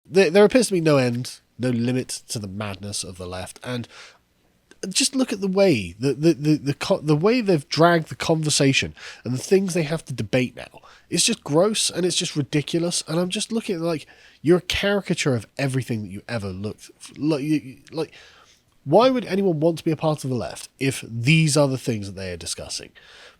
there appears to be no end, no limit to the madness of the left, and just look at the way the way they've dragged the conversation and the things they have to debate now. It's just gross and it's just ridiculous. And I'm just looking at like you're a caricature of everything that you ever looked like. Why would anyone want to be a part of the left if these are the things that they are discussing?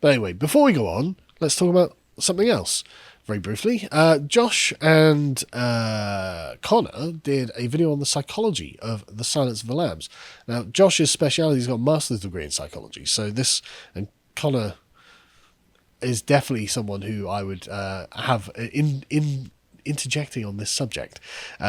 But anyway, before we go on, let's talk about something else. Very briefly, Josh and Connor did a video on the psychology of The Silence of the Lambs. Now, Josh's speciality, he's got a master's degree in psychology, so and Connor is definitely someone who I would have interjecting on this subject.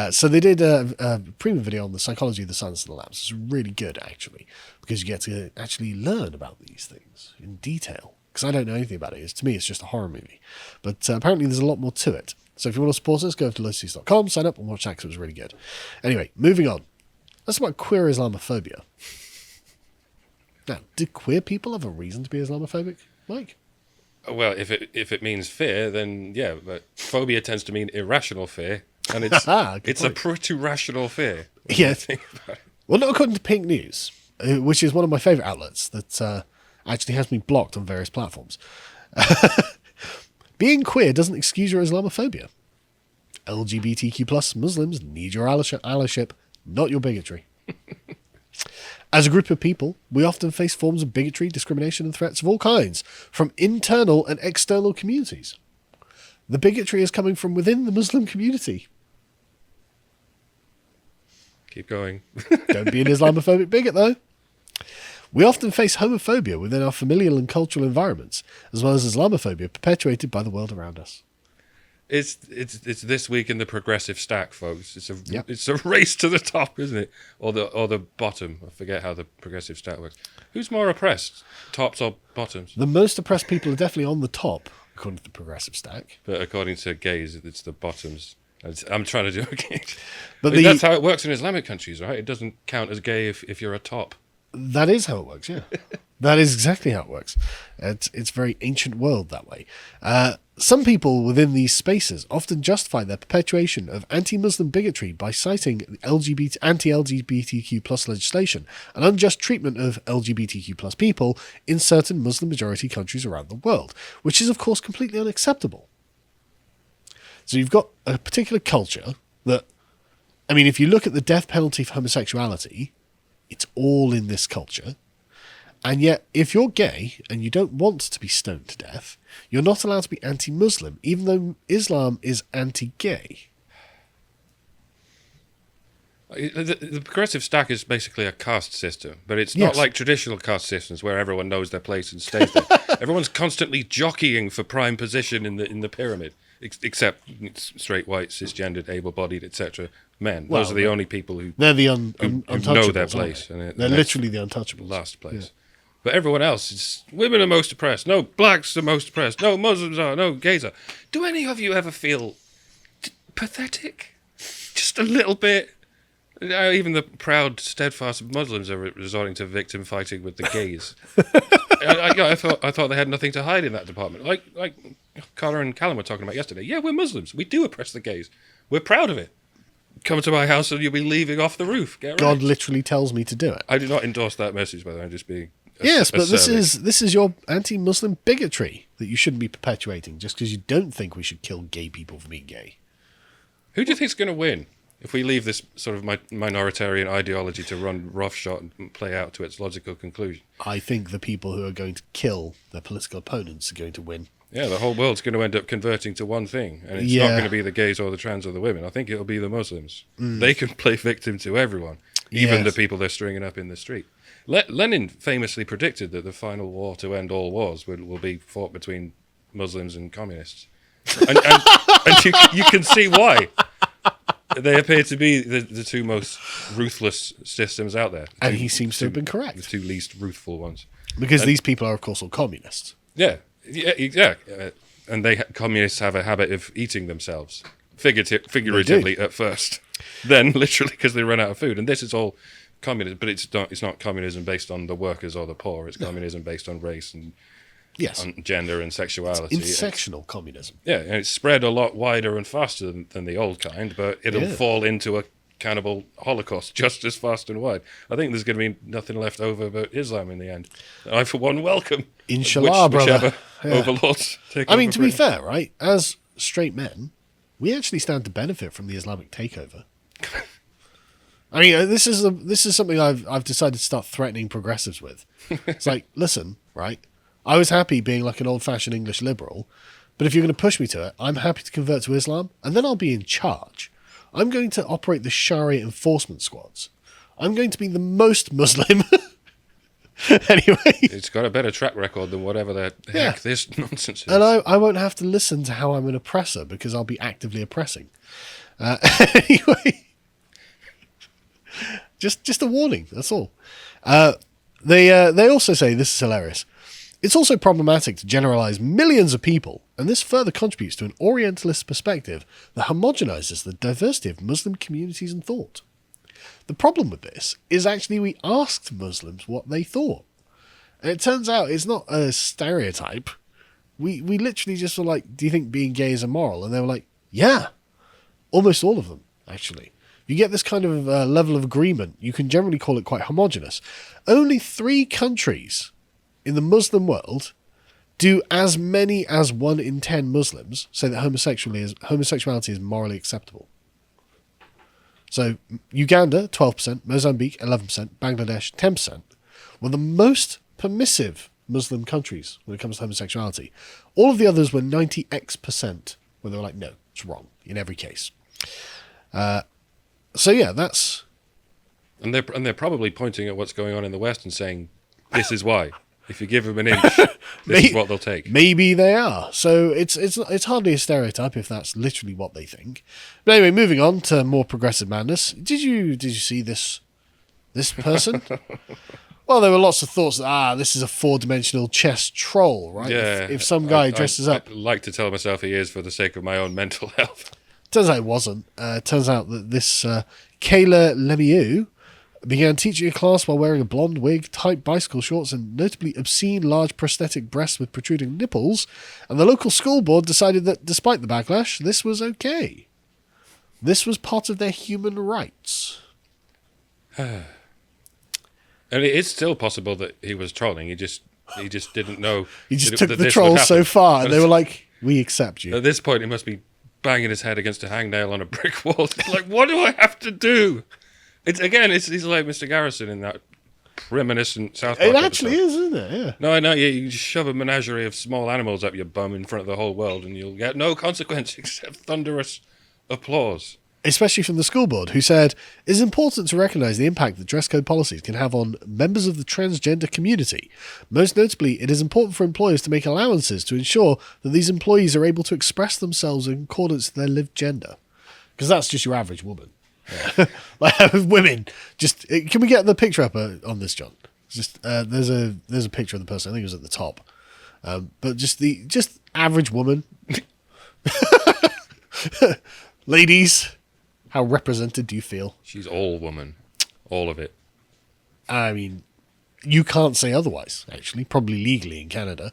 So they did a premium video on the psychology of The Silence of the Lambs. It's really good, actually, because you get to actually learn about these things in detail. Because I don't know anything about it. To me, it's just a horror movie. But apparently there's a lot more to it. So if you want to support us, go over to lotus.com, sign up and watch that because it was really good. Anyway, moving on. That's about queer Islamophobia. Now, do queer people have a reason to be Islamophobic, Mike? Well, if it means fear, then yeah. But phobia tends to mean irrational fear. And it's it's a pretty rational fear. Yeah. Well, not according to Pink News, which is one of my favourite outlets that... actually has me blocked on various platforms. Being queer doesn't excuse your Islamophobia. LGBTQ plus Muslims need your allyship, not your bigotry. As a group of people, we often face forms of bigotry, discrimination, and threats of all kinds, from internal and external communities. The bigotry is coming from within the Muslim community. Keep going. Don't be an Islamophobic bigot, though. We often face homophobia within our familial and cultural environments, as well as Islamophobia perpetuated by the world around us. It's this week in the progressive stack, folks. It's a race to the top, isn't it? Or the bottom. I forget how the progressive stack works. Who's more oppressed, tops or bottoms? The most oppressed people are definitely on the top, according to the progressive stack. But according to gays, it's the bottoms. I'm trying to do it. But that's how it works in Islamic countries, right? It doesn't count as gay if you're a top. That is how it works, yeah. That is exactly how it works. It's very ancient world that way. Some people within these spaces often justify their perpetuation of anti-Muslim bigotry by citing anti-LGBTQ plus legislation and unjust treatment of LGBTQ plus people in certain Muslim-majority countries around the world, which is, of course, completely unacceptable. So you've got a particular culture that, I mean, if you look at the death penalty for homosexuality, it's all in this culture. And yet, if you're gay and you don't want to be stoned to death, you're not allowed to be anti-Muslim, even though Islam is anti-gay. The progressive stack is basically a caste system, but it's not like traditional caste systems where everyone knows their place and stays there. Everyone's constantly jockeying for prime position in the pyramid, except straight, white, cisgendered, able-bodied, etc. men. Well, those are the only people who they're the who know their place. And they're literally the untouchables. Last place. Yeah. But everyone else, it's women are most oppressed. No, blacks are most oppressed. No, Muslims are. No, gays are. Do any of you ever feel pathetic? Just a little bit. Even the proud, steadfast Muslims are resorting to victim fighting with the gays. I thought they had nothing to hide in that department. Like Connor and Callum were talking about yesterday. Yeah, we're Muslims. We do oppress the gays. We're proud of it. Come to my house and you'll be leaving off the roof. Get God right. literally tells me to do it. I do not endorse that message, by the way. I'm just being Yes, but this is your anti-Muslim bigotry that you shouldn't be perpetuating just because you don't think we should kill gay people for being gay. Who do you think's going to win if we leave this sort of minoritarian ideology to run roughshod and play out to its logical conclusion? I think the people who are going to kill their political opponents are going to win. Yeah, the whole world's going to end up converting to one thing, and it's not going to be the gays or the trans or the women. I think it'll be the Muslims. They can play victim to everyone, even the people they're stringing up in the street. Lenin famously predicted that the final war to end all wars will be fought between Muslims and communists. And you can see why. They appear to be the two most ruthless systems out there. And he seems to have been correct. The two least ruthful ones. Because these people are, of course, all communists. Yeah. And communists have a habit of eating themselves, figuratively at first. Then, literally, because they run out of food. And this is all communism, but it's not communism based on the workers or the poor. It's communism based on race and Yes. on gender and sexuality. Intersectional communism. Yeah, and it's spread a lot wider and faster than the old kind, but it'll fall into a cannibal holocaust just as fast and wide. I think there's going to be nothing left over but Islam in the end. I, for one, welcome Inshallah, brother. whichever overlords take I mean, over to be Britain. fair, right? As straight men, we actually stand to benefit from the Islamic takeover. I mean, this is something I've decided to start threatening progressives with. It's like, listen, right? I was happy being like an old-fashioned English liberal, but if you're going to push me to it, I'm happy to convert to Islam, and then I'll be in charge. I'm going to operate the Sharia enforcement squads. I'm going to be the most Muslim. Anyway. It's got a better track record than whatever the heck this nonsense is. And I won't have to listen to how I'm an oppressor because I'll be actively oppressing. Anyway. Just a warning, that's all. They also say, this is hilarious, it's also problematic to generalize millions of people, and this further contributes to an Orientalist perspective that homogenizes the diversity of Muslim communities and thought. The problem with this is actually we asked Muslims what they thought. And it turns out it's not a stereotype. We literally just were like, do you think being gay is immoral? And they were like, yeah. Almost all of them, actually. You get this kind of level of agreement, you can generally call it quite homogenous. Only 3 countries in the Muslim world do as many as 1 in 10 Muslims say that homosexuality is morally acceptable. So Uganda, 12%, Mozambique, 11%, Bangladesh, 10%, were the most permissive Muslim countries when it comes to homosexuality. All of the others were 90x%, where they were like, no, it's wrong in every case. So yeah, that's... And they're probably pointing at what's going on in the West and saying, this is why. If you give them an inch, this is what they'll take. Maybe they are. So it's hardly a stereotype if that's literally what they think. But anyway, moving on to more progressive madness. Did you see this person? Well, there were lots of thoughts that this is a 4-dimensional chess troll, right? Yeah. If some guy dresses up. I like to tell myself he is for the sake of my own mental health. Turns out it wasn't. Turns out that this Kayla Lemieux began teaching a class while wearing a blonde wig, tight bicycle shorts, and notably obscene large prosthetic breasts with protruding nipples, and the local school board decided that, despite the backlash, this was okay. This was part of their human rights. And it is still possible that he was trolling. He just didn't know. He just took the troll so far, and they were like, we accept you. At this point, he must be banging his head against a hangnail on a brick wall. It's like, what do I have to do? He's like Mr. Garrison in that reminiscent South Park It actually episode. is, isn't it? Yeah. No, I know. You just shove a menagerie of small animals up your bum in front of the whole world, and you'll get no consequence except thunderous applause. Especially from the school board, who said, it is important to recognise the impact that dress code policies can have on members of the transgender community. Most notably, it is important for employers to make allowances to ensure that these employees are able to express themselves in accordance with their lived gender. Because that's just your average woman. Yeah. Like women, just can we get the picture up on this, John? Just there's a picture of the person. I think it was at the top, but just average woman. Ladies, how represented do you feel? She's all woman, all of it. I mean, you can't say otherwise. Actually, probably legally in Canada.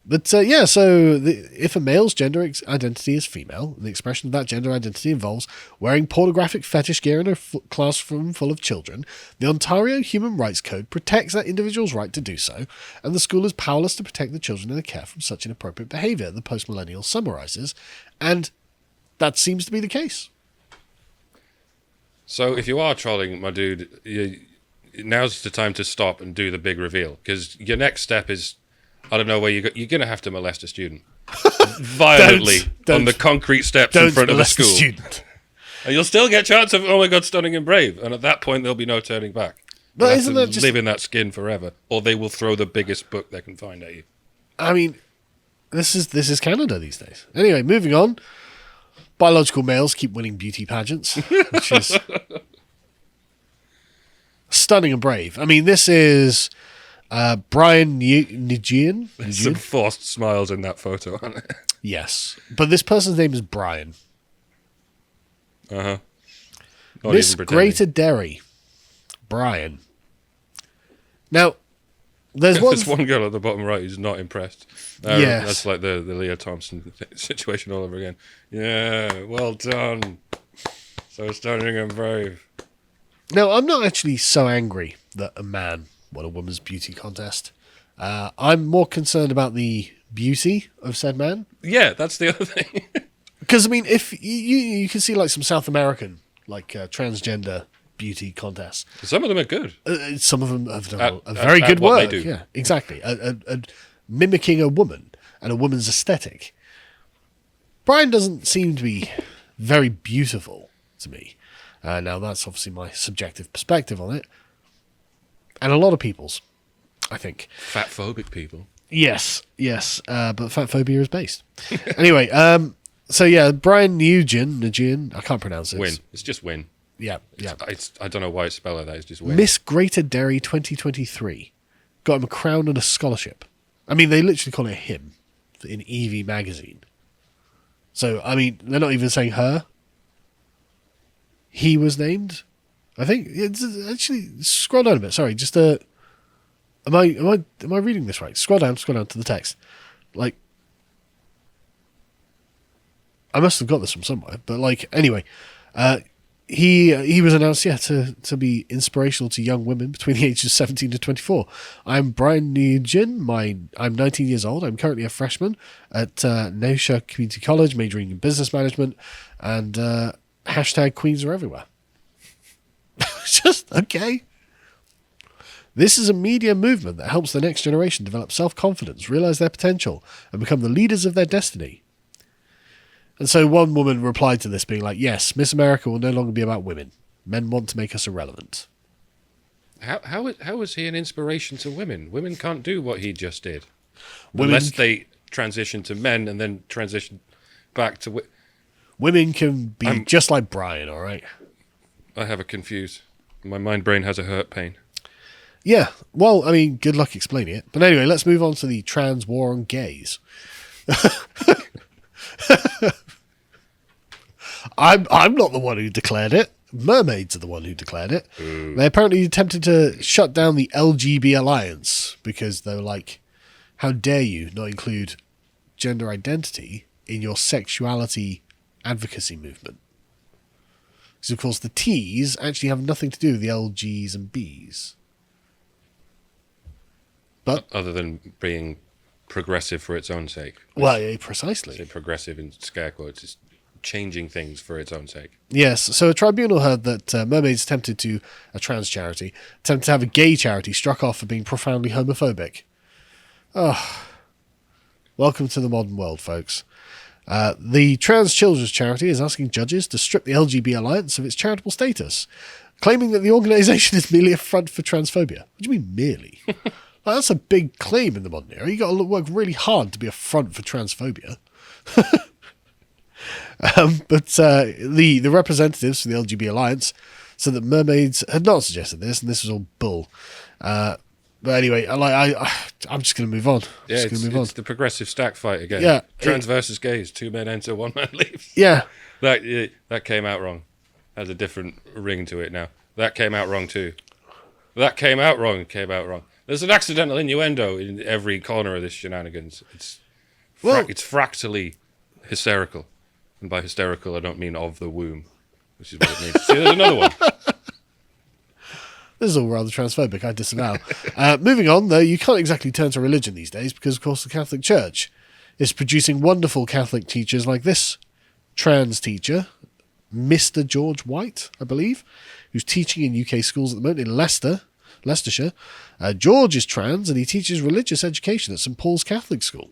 If a male's gender identity is female, the expression of that gender identity involves wearing pornographic fetish gear in a classroom full of children, the Ontario Human Rights Code protects that individual's right to do so, and the school is powerless to protect the children in their care from such inappropriate behaviour, the post-millennial summarises, and that seems to be the case. So if you are trolling, my dude, now's the time to stop and do the big reveal, because your next step is, I don't know where you're going to have to molest a student violently on the concrete steps in front of the school. Student. And you'll still get chance of, oh my God, stunning and brave. And at that point, there'll be no turning back. But isn't that just live in that skin forever, or they will throw the biggest book they can find at you. I mean, this is Canada these days. Anyway, moving on. Biological males keep winning beauty pageants, which is stunning and brave. I mean, this is Brian Nijian. There's some forced smiles in that photo, aren't there? Yes, but this person's name is Brian. Uh-huh. Miss Greater Derry. Brian. Now, There's one. There's one girl at the bottom right who's not impressed. Yes. That's like the Leah Thompson situation all over again. Yeah, well done. So stunning and brave. No, I'm not actually so angry that a man won a woman's beauty contest. I'm more concerned about the beauty of said man. Yeah, that's the other thing. Because, I mean, if you can see like some South American, like transgender beauty contests. Some of them are good. Some of them have done At- a very at good what they work. do. Yeah, exactly. Mimicking a woman and a woman's aesthetic. Brian doesn't seem to be very beautiful to me. Now, that's obviously my subjective perspective on it. And a lot of people's, I think. Fat-phobic people. Yes. But fat phobia is based. Anyway, so yeah, Brian Nugent, I can't pronounce it. Win. It's just win. Yeah. I don't know why it's spelled like that. It's just win. Miss Greater Derry 2023 got him a crown and a scholarship. I mean, they literally call it him in Evie magazine. So, I mean, they're not even saying her. He was named. I think it's actually scroll down a bit. Sorry, just am I reading this right? Scroll down to the text. Like, I must have got this from somewhere, but like anyway, he was announced to be inspirational to young women between the ages of 17 to 24. I'm Brian Nugent. I'm 19 years old. I'm currently a freshman at Nausha Community College, majoring in business management, and hashtag Queens are everywhere. Just okay. This is a media movement that helps the next generation develop self-confidence, realize their potential, and become the leaders of their destiny. And so one woman replied to this being like, yes, Miss America will no longer be about women. Men want to make us irrelevant. How is he an inspiration to women? Women can't do what he just did. Women, Unless they transition to men and then transition back to... women can be just like Brian, all right? I have a confused... My mind brain has a hurt pain. Yeah, well, I mean, good luck explaining it. But anyway, let's move on to the trans war on gays. I'm not the one who declared it. Mermaids are the one who declared it. Ooh. They apparently attempted to shut down the LGB Alliance because they were like, how dare you not include gender identity in your sexuality advocacy movement? Because, of course, the T's actually have nothing to do with the LGs and Bs. But Other than being progressive for its own sake. well, yeah, precisely. Say progressive in scare quotes. It's changing things for its own sake. Yes, so a tribunal heard that Mermaids attempted to, a trans charity, attempted to have a gay charity struck off for being profoundly homophobic. Oh, welcome to the modern world, folks. The Trans Children's Charity is asking judges to strip the LGB Alliance of its charitable status, claiming that the organisation is merely a front for transphobia. What do you mean, merely? Like, that's a big claim in the modern era. You've got to work really hard to be a front for transphobia. But the representatives from the LGB Alliance said that Mermaids had not suggested this, and this was all bull. But anyway, I'm just going to move on. Yeah, it's the progressive stack fight again. Yeah, Trans versus gays. 2 men enter, 1 man leaves. Yeah. That came out wrong. Has a different ring to it now. That came out wrong too. That came out wrong. There's an accidental innuendo in every corner of this shenanigans. It's fractally hysterical. And by hysterical, I don't mean of the womb, which is what it means. See, there's another one. This is all rather transphobic, I disavow. Moving on, though, you can't exactly turn to religion these days because, of course, the Catholic Church is producing wonderful Catholic teachers like this trans teacher, Mr. George White, I believe, who's teaching in UK schools at the moment in Leicestershire. George is trans and he teaches religious education at St. Paul's Catholic School.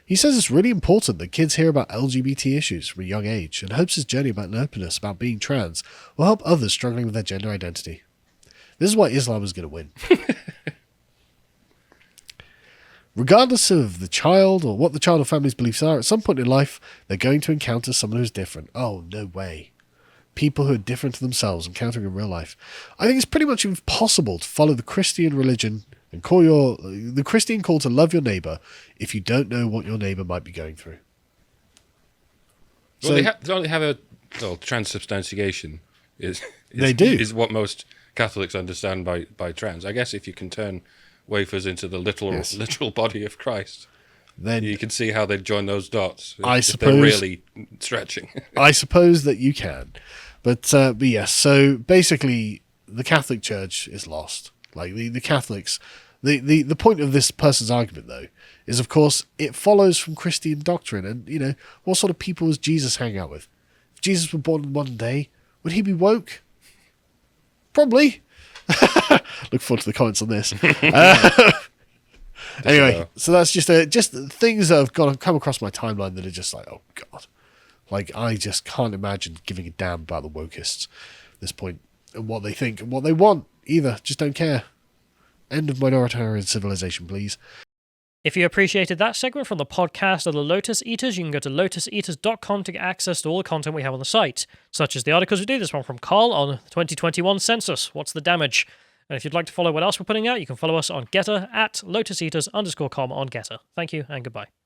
He says it's really important that kids hear about LGBT issues from a young age and hopes his journey about an openness about being trans will help others struggling with their gender identity. This is why Islam is going to win. Regardless of the child or what the child or family's beliefs are, at some point in life, they're going to encounter someone who's different. Oh, no way. People who are different to themselves encountering in real life. I think it's pretty much impossible to follow the Christian religion and the Christian call to love your neighbour if you don't know what your neighbour might be going through. Well, they have a transubstantiation is They do. Is what most Catholics understand by trans. I guess if you can turn wafers into the literal body of Christ, then you can see how they'd join those dots. I if suppose they're really stretching. I suppose that you can, but yes. So basically, the Catholic Church is lost. Like the Catholics, the point of this person's argument, though, is of course it follows from Christian doctrine. And what sort of people does Jesus hang out with? If Jesus were born in one day, would he be woke? Probably. Look forward to the comments on this. Anyway, so that's just things that have come across my timeline that are just like, oh god, like I just can't imagine giving a damn about the wokeists at this point and what they think and what they want either. Just don't care. End of minoritarian civilization, please. If you appreciated that segment from the podcast of the Lotus Eaters, you can go to lotuseaters.com to get access to all the content we have on the site, such as the articles we do. This one from Carl on the 2021 census. What's the damage? And if you'd like to follow what else we're putting out, you can follow us on Getter at lotuseaters_com on Getter. Thank you and goodbye.